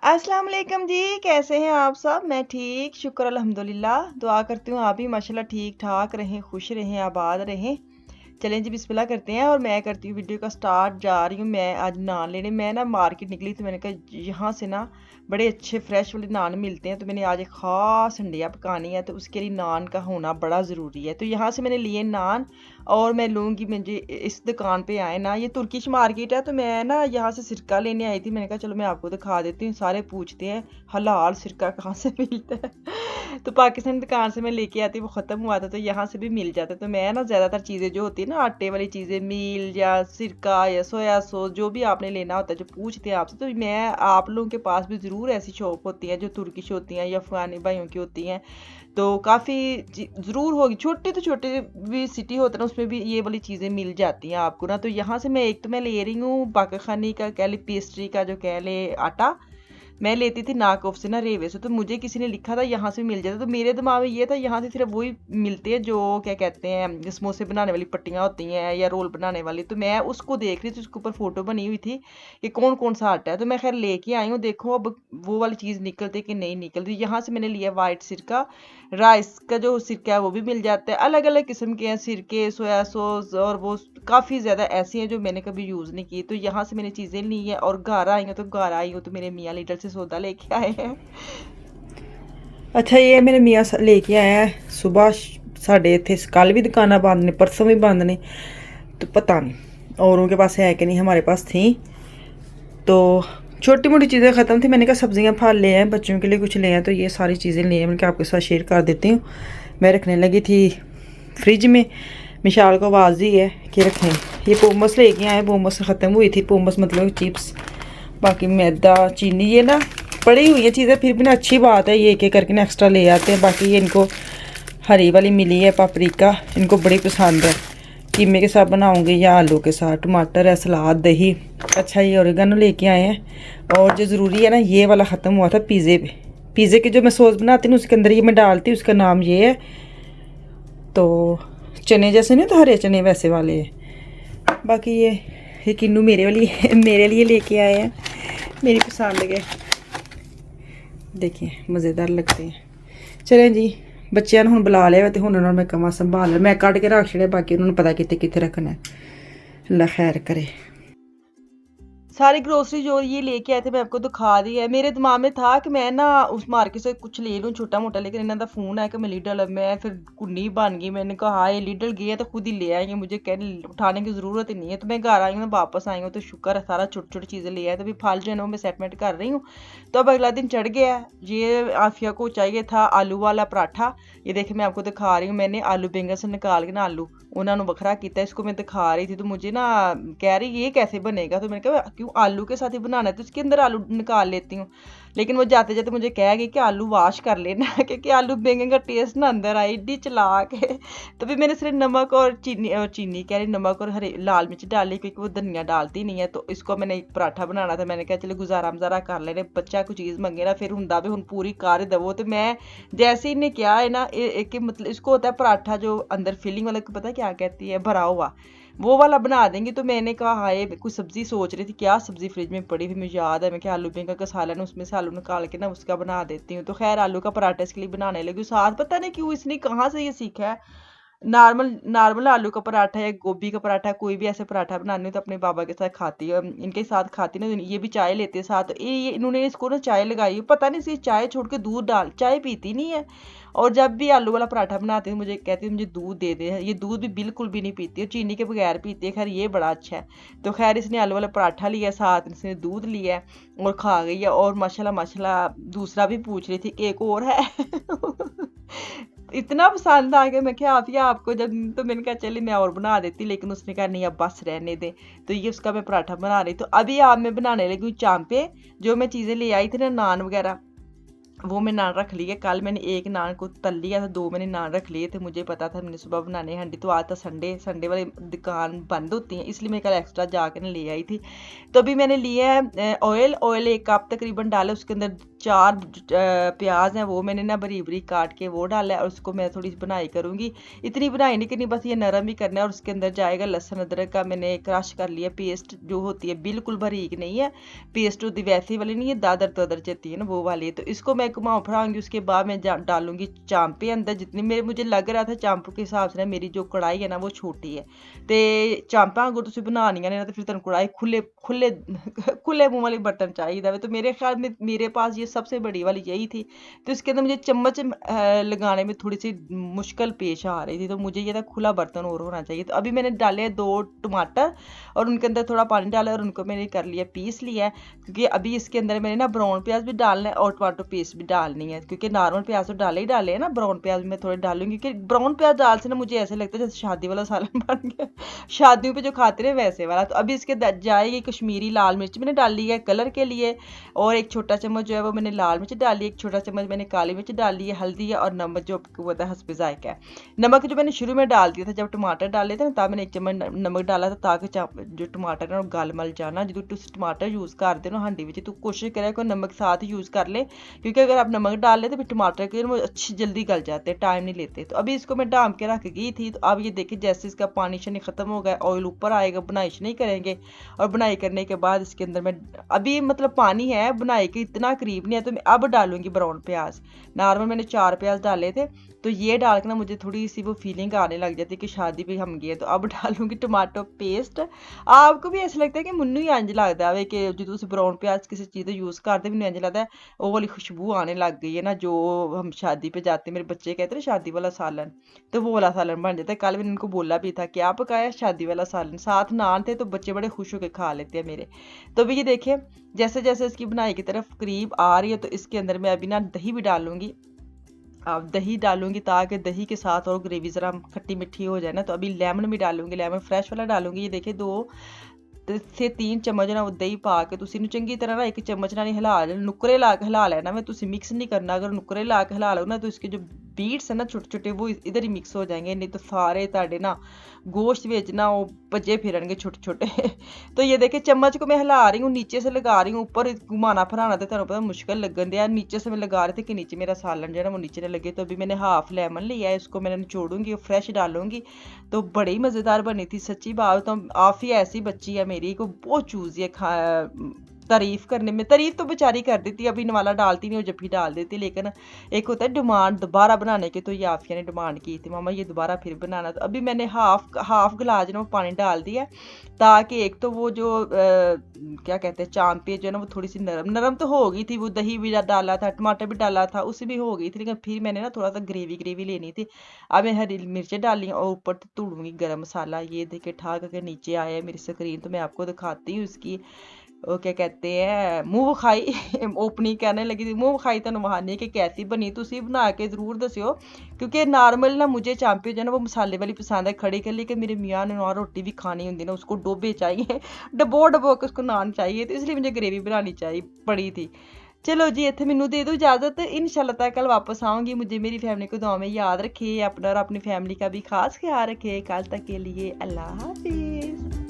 अस्सलाम वालेकुम जी। कैसे हैं आप सब? मैं ठीक, शुक्र अल्हम्दुलिल्लाह। दुआ करती हूँ आप भी माशाल्लाह ठीक ठाक रहें, खुश रहें, आबाद रहें। चलें जी, बिस्मिल्लाह करते हैं और मैं करती हूँ वीडियो का स्टार्ट। जा रही हूँ मैं आज नान लेने। मैं ना मार्केट निकली तो मैंने कहा यहाँ से ना बड़े अच्छे फ्रेश वाले नान मिलते हैं, तो मैंने आज एक ख़ास हंडिया पकानी है, तो उसके लिए नान का होना बड़ा ज़रूरी है। तो यहाँ से मैंने लिए नान और मैं लूँगी। मुझे इस दुकान पे आए ना, ये तुर्किश मार्केट है, तो मैं ना यहाँ से सिरका लेने आई थी। मैंने कहा चलो मैं आपको दिखा देती हूँ। सारे पूछते हैं हलाल सिरका कहाँ से मिलता है तो पाकिस्तानी दुकान से मैं लेके आती, वो ख़त्म हुआ था, तो यहाँ से भी मिल जाता है। तो मैं ना ज़्यादातर चीज़ें जो होती है ना आटे वाली चीज़ें, मील या सिरका या सोया सॉस, जो भी आपने लेना होता है, जो पूछते हैं आपसे, तो मैं आप लोगों के पास भी ज़रूर ऐसी शॉप होती है जो तुर्किश होती हैं या अफ़गानी भाइयों की होती हैं, तो काफ़ी ज़रूर होगी। छोटे तो छोटे भी सिटी होते हैं ना, उसमें भी ये वाली चीज़ें मिल जाती हैं आपको ना। तो यहाँ से मैं एक तो मैं ले रही हूँ बाकाखानी का कह लें, पेस्ट्री का जो कह लें आटा। मैं लेती थी नाकऑफ से ना, रेवे से, तो मुझे किसी ने लिखा था यहाँ से मिल जाता, तो मेरे दिमाग में ये था यहाँ से सिर्फ वही मिलते हैं जो क्या कहते हैं समोसे बनाने वाली पट्टियाँ होती हैं या रोल बनाने वाली। तो मैं उसको देख रही थी, उसके ऊपर फोटो बनी हुई थी कि कौन कौन सा आटा है, तो मैं खैर लेके आई हूँ। देखो अब वो वाली चीज़ निकलती कि नहीं निकलती। यहाँ से मैंने लिया वाइट सिरका। राइस का जो सिरका है वो भी मिल जाता है। अलग अलग किस्म के हैं सिरके, सोया सॉस, और वो काफ़ी ज़्यादा ऐसी हैं जो मैंने कभी यूज़ नहीं की। तो यहाँ से मैंने चीज़ें ली हैं और घर आई हूँ तो मेरे मियाँ लीडर से सौदा लेके आए हैं। अच्छा, ये मेरे मियाँ लेके आए हैं सुबह। साढ़े इतने कल भी दुकाना बंद ने, परसों भी बंद ने, तो पता नहीं औरों के पास है कि नहीं, हमारे पास थी। तो छोटी मोटी चीज़ें ख़त्म थी। मैंने कहा सब्जियां फल ले आए, बच्चों के लिए कुछ ले आए, तो ये सारी चीज़ें ले आए। मैंने कहा आपके साथ शेयर कर देती हूँ। मैं रखने लगी थी फ्रिज में, मिशाल को आवाज़ दी है कि रखें। ये पोमस लेके आए, पोमस ख़त्म हुई थी। पोमस मतलब चिप्स, बाकी मैदा, चीनी, ये ना पड़ी हुई है चीज़ें, फिर भी ना अच्छी बात है, ये एक एक करके ना एक्स्ट्रा ले आते हैं। बाकी ये इनको हरी वाली मिली है पापरिका, इनको बड़ी पसंद है। कीमे के साथ बनाऊंगी या आलू के साथ, टमाटर है, सलाद, दही। अच्छा, ये ओरिगेनो लेके आए हैं। और जो ज़रूरी है ना, ये वाला ख़त्म हुआ था पिज़्ज़े पे। पिज़्ज़े की जो मैं सॉस बनाती हूँ उसके अंदर ये मैं डालती हूँ, उसका नाम ये है। तो चने जैसे नहीं तो हरे चने वैसे वाले हैं। बाकी ये किन्नू मेरे लिए लेके आए हैं, मेरी पसंद के। देखिए मज़ेदार लगते हैं। चलें जी, बच्चों ने हुण बुला लिया तो हुण उन्होंने मैं कमा संभाल, मैं कट के रख छड़े, बाकी उन्होंने पता कितने कितने रखना है। अल्लाह खैर करे। सारी ग्रोसरी जो ये लेके आए थे मैं आपको दिखा दी है। मेरे दिमाग में था कि मैं ना उस मार्केट से कुछ ले लूँ छोटा मोटा, लेकिन इन्हों का फोन है कि मैं लीडल, मैं फिर कुन्नी बन गई। मैंने कहा हाँ ये लीडल गए तो खुद ही ले आएंगे, मुझे कहने उठाने की ज़रूरत ही नहीं है। तो मैं घर आई हूँ, वापस आई हूँ, तो शुक्र है सारा छोटी छोटी चीज़ें ले आए। तो अभी फल जो है ना वो मैं सेटमेंट कर रही हूँ। तो अब अगला दिन चढ़ गया है। ये आफिया को चाहिए था आलू वाला पराठा। ये देखे मैं आपको दिखा रही हूँ, मैंने आलू बैंगन से निकाल के ना आलू उन्होंने बखरा किया, इसको मैं दिखा रही थी। तो मुझे ना कह रही ये कैसे बनेगा, तो मैंने कहा क्यों आलू के साथ ही बनाना है, तो इसके अंदर आलू निकाल लेती हूँ। लेकिन वो जाते जाते मुझे कह गई कि आलू वॉश कर लेना क्योंकि आलू बैंगन का टेस्ट ना अंदर आए, इड्डी चला के। तो फिर मैंने सिर्फ नमक और चीनी कह रही, नमक और हरे लाल मिर्च डाली, क्योंकि वो धनिया डालती नहीं है। तो इसको मैंने एक पराठा बनाना था, मैंने कहा चलो गुजारा मजारा कर लेने, बच्चा कोई चीज़ मंगे ना फिर हुंदा भी हुन पूरी कर दवो। तो मैं जैसे ही ने क्या है ना एक मतलब इसको होता है पराठा जो अंदर फीलिंग वाला, पता क्या कहती है, भरा हुआ, वो वाला बना देंगे। तो मैंने कहा हाय कुछ सब्जी सोच रही थी, क्या सब्जी फ्रिज में पड़ी, फिर मुझे याद है मैं क्या आलू बैंगन का सालन, उसमें से आलू निकाल के ना उसका बना देती हूँ। तो खैर आलू का पराठा इसके लिए बनाने लगी। साथ पता नहीं क्यों इसने कहाँ से ये सीखा है। नॉर्मल नॉर्मल आलू का पराठा या गोभी का पराठा, कोई भी ऐसे पराठा बनाने हो तो अपने बाबा के साथ खाती है, इनके साथ खाती ना, ये भी चाय लेते हैं साथ। तो ये इन्होंने इसको ना चाय लगाई, पता नहीं इसे चाय छोड़ के दूध डाल, चाय पीती नहीं है। और जब भी आलू वाला पराठा बनाती हूँ मुझे कहती है मुझे दूध दे दे, ये दूध भी बिल्कुल भी नहीं पीती है, चीनी के बगैर पीती है। खैर ये बड़ा अच्छा है। तो खैर इसने आलू वाला पराठा लिया, साथ इसने दूध लिया है और खा गई है। और माशाल्लाह माशाल्लाह दूसरा भी पूछ रही थी एक और है इतना पसंद आ गया। मैं क्या आप या आपको जब, तो मैंने कहा चलिए मैं और बना देती, लेकिन उसने कहा नहीं अब बस रहने दे। तो ये उसका मैं पराठा बना रही। तो अभी आप मैं बनाने लगी हूँ चांपे, जो मैं चीज़ें ले आई थी ना नान वगैरह, वो मैं नान रख लिए। कल मैंने एक नान को तल लिया था, 2 मैंने नान रख लिए थे, मुझे पता था मैंने सुबह बनाने हैं हांडी। तो आज था संडे, संडे वाली दुकान बंद होती है, इसलिए मैं कल एक्स्ट्रा जाकर ना ले आई थी। तो अभी मैंने लिया है ऑयल, ऑयल 1 कप तकरीबन डाला, उसके अंदर 4 प्याज हैं, वो मैंने ना बारीक बारीक काट के वो डाला है, और उसको मैं थोड़ी सी बनाई करूँगी। इतनी बनाई नहीं करनी, बस ये नरम ही करना है। और उसके अंदर जाएगा लहसुन अदरक का मैंने क्रश कर लिया पेस्ट, जो होती है बिल्कुल बारीक नहीं है, पेस्ट होती वैसी वाली नहीं है, दादर तदर जाती है ना वो वाली। तो इसको मैं घुमाऊँ फिराऊंगी, उसके बाद मैं डालूंगी चांपे अंदर। जितनी मेरे मुझे लग रहा था चांपों के हिसाब से ना मेरी जो कढ़ाई है ना वो छोटी है, तो ਚਾਂਪਾਂ अगर तुम बनानियां ने तो फिर तुम कढ़ाई खुले खुले खुले मुंह वाली बर्तन चाहिए। तो मेरे ख्याल में मेरे पास ये सबसे बड़ी वाली यही थी। तो इसके अंदर मुझे चम्मच लगाने में थोड़ी सी मुश्किल पेश आ रही थी, तो मुझे ये था खुला बर्तन और होना चाहिए। तो अभी मैंने डाले 2 टमाटर और उनके अंदर थोड़ा पानी डाला और उनको मैंने कर लिया पीस लिया है, क्योंकि अभी इसके अंदर मैंने ना ब्राउन प्याज भी डालना है और टमाटो पेस्ट भी डालनी है, क्योंकि नॉर्मल प्याज तो डाले ही डाले हैं ना, ब्राउन प्याज मैं थोड़े डालूंगी, क्योंकि ब्राउन प्याज डाल से ना मुझे ऐसे लगता है जैसे शादी वाला सालन बन गया, शादियों पे जो खाते रहे वैसे वाला। तो अभी इसके जाएगी कश्मीरी लाल मिर्च मैंने डाल ली है कलर के लिए, और 1 छोटा चम्मच जो है वो मैंने लाल मिर्च डाली है, 1 छोटा चम्मच मैंने काली मिर्च डाली है, हल्दी है, और नमक जो आपको होता है हस्बे जायका है। नमक जो मैंने शुरू में डाल दिया था जब टमाटर डाले थे ना, तब मैंने 1 चम्मच नमक डाला था, ताकि जो टमाटर है गल मल जाना। जो तुम टमाटर यूज़ करते हो हांडी में, तो कोशिश करें कि नमक साथ यूज़ कर ले, क्योंकि अगर आप नमक डाल ले तो फिर टमाटर के वो अच्छी जल्दी गल जाते हैं, टाइम नहीं लेते। तो अभी इसको मैं डाम के रख गई थी। तो अब ये देखिए जैसे इसका पानी शनी ख़त्म हो गया, ऑयल ऊपर आएगा, बुनाई नहीं करेंगे। और बुनाई करने के बाद इसके अंदर मैं अभी मतलब पानी है, बुनाई के इतना करीब नहीं है, तो मैं अब डालूंगी ब्राउन प्याज। नॉर्मल मैंने 4 प्याज डाले थे, तो ये डाल के ना मुझे थोड़ी सी वो फीलिंग आने लग जाती है कि शादी भी हम गए। तो अब डालूंगी टमाटो पेस्ट। आपको भी ऐसा लगता है कि मुन्नू ही इंज लगता है कि जो तुम ब्राउन प्याज किसी चीज़ यूज़ करते मैंने इंज लगता है वो वाली खुशबू आने लग गई है ना, जो हम शादी पे जाते मेरे बच्चे कहते हैं शादी वाला सालन, तो वो वाला सालन बन जाता है। कल मैंने उनको बोला भी था कि आप पकाया शादी वाला सालन, साथ नान थे, तो बच्चे बड़े खुश होकर खा लेते हैं मेरे। तो अभी ये देखिए जैसे जैसे इसकी बुनाई की तरफ करीब आ रही है, तो इसके अंदर मैं अभी ना दही भी डालूंगी। अब दही डालूंगी ताकि दही के साथ और ग्रेवी ज़रा खट्टी मिट्ठी हो जाए ना। तो अभी लेमन भी डालूंगी, लेमन फ्रेश वाला डालूंगी। ये देखिए 2 से 3 चम्मच ना दही पा के तुम चंगी तरह ना 1 चम्मच ना हिला लेना, नुकरे ला के हिला लेना। मैं तुम मिक्स नहीं करना, अगर नुकरे ला के हिला लो ना तो इसके जो बीट्स है ना छोटे छोटे वो इधर ही मिक्स हो जाएंगे, नहीं तो सारे ताड़े ना गोश्त ਵਿੱਚ ना वो भजे फिरनगे छोटे छोटे। तो ये देखिए चम्मच को मैं हिला रही हूँ, नीचे से लगा रही हूँ, ऊपर घुमाना फिराना तो तुम पता मुश्किल लगन दिया, नीचे से मैं लगा रही थी कि नीचे मेरा सालन जो है वो नीचे ना लगे। तो अभी मैंने हाफ लेमन लिया है, इसको मैंने निचोड़ूंगी और फ्रेश डालूंगी। तो बड़ी ही मज़ेदार बनी थी सच्ची बात। तो आप ही ऐसी बच्ची है मेरी को बहुत चूज़ी है तारीफ करने में। तारीफ तो बेचारी कर देती, अभी नवाला डालती नहीं, वो जब भी डाल देती। लेकिन एक होता है डिमांड दोबारा बनाने की, तो ये आफिया ने डिमांड की थी मामा ये दोबारा फिर बनाना। तो अभी मैंने हाफ गिलास ना वो पानी डाल दिया, ताकि एक तो वो जो क्या कहते हैं चांपे जो है ना वो थोड़ी सी नरम नरम तो हो गई थी, वो दही भी डाला था, टमाटर भी डाला था, उससे भी हो गई थी। लेकिन फिर मैंने ना थोड़ा सा ग्रेवी ग्रेवी लेनी थी। अब मैं हरी मिर्चें डाली और ऊपर तोड़ूंगी गर्म मसाला। ये देखिए ठाक के नीचे आया है मेरी स्क्रीन, तो मैं आपको दिखाती हूँ इसकी वो क्या कहते हैं मूंह खाई ओपनिंग कहने लगी थी, मूंह खाई तो नवानी कि कैसी बनी, तुसी बना के जरूर दस्यो। क्योंकि नॉर्मल ना मुझे चांपी जो है ना वो मसाले वाली पसंद है, खड़ी कर ली कि मेरे मियाँ ने ना रोटी भी खानी होती ना, उसको डोबे चाहिए, डबो डबो के उसको नान चाहिए, तो इसलिए मुझे ग्रेवी बनानी चाहिए पड़ी थी। चलो जी इतने मैनू दे दो इजाज़त, इंशाल्लाह तक कल वापस आऊँगी। मुझे मेरी फैमिली को दुआ में याद रखिए, अपना और अपनी फैमिली का भी खास ख्याल रखिए। कल तक के लिए अल्लाह हाफिज़।